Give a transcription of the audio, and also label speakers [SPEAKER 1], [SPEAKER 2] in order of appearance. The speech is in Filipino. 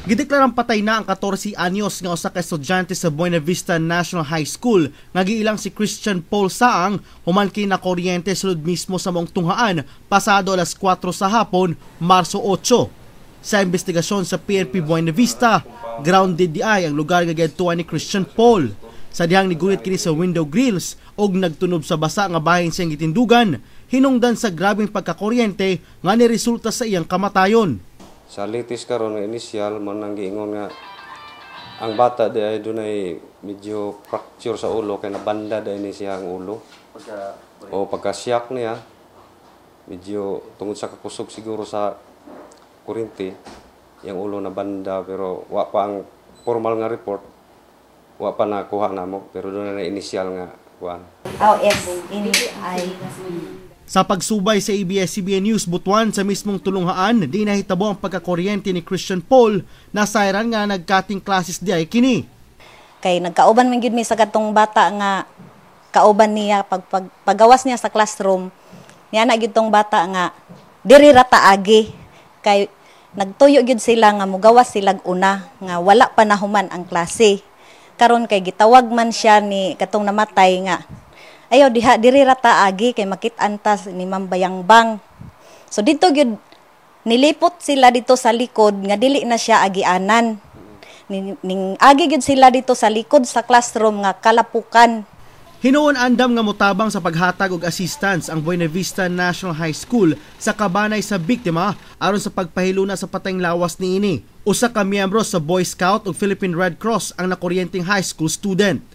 [SPEAKER 1] Gideklarang patay na ang 14 anyos nga usa ka estudyante sa Buena Vista National High School nga giilang si Christian Paul Saang human kay na kuryente sulod mismo sa mong tunghaan pasado alas 4 sa hapon, Marso 8. Sa investigasyon sa PNP Buena Vista, grounded di ay ang lugar nga giadtuan ni Christian Paul. Sa dihang nigulit kini sa window grills og nagtunob sa basa nga bahin siyang gitindugan, hinungdan sa grabeng pagkakuryente nga niresulta sa iyang kamatayon.
[SPEAKER 2] Sa latest karon nga inisyal man nang giingon nga ang bata di ay dunay medyo fracture sa ulo kay nabanda dai ni siya ang ulo. Pagka-shock niya medyo tungod sa kakusog siguro sa kuryente yang ulo na banda pero wa pa ang formal nga report wa pa nakuha namo pero doon na inisyal nga kuan.
[SPEAKER 1] Sa pagsubay sa ABS-CBN News Butuan sa mismong tulunghaan, di nahitabo ang pagkakuryente ni Christian Paul na sayran nga nagkating classes di ay kini.
[SPEAKER 3] Kay nagkauban man gyud mi sa katong bata nga kauban niya paggawas niya sa classroom. Niya na gyud tong bata nga diri ra taagi kay nagtuyo gyud sila nga mugawas sila una nga wala pa nahuman ang klase. Karon kay gitawag man siya ni katong namatay nga ayaw diha diri ra taagi kay makit-an ta ni Ma'am Bayangbang. So dito gyud nilipot sila dito sa likod nga dili na siya agianan. Ning agi gyud sila dito sa likod sa classroom nga kalapukan.
[SPEAKER 1] Hinuon andam nga motabang sa paghatag og assistance ang Buena Vista National High School sa kabanay sa biktima aron sa pagpahiluna sa patayng lawas niini. Usa ka miyembro sa Boy Scout ug Philippine Red Cross ang nakuryenteng high school student.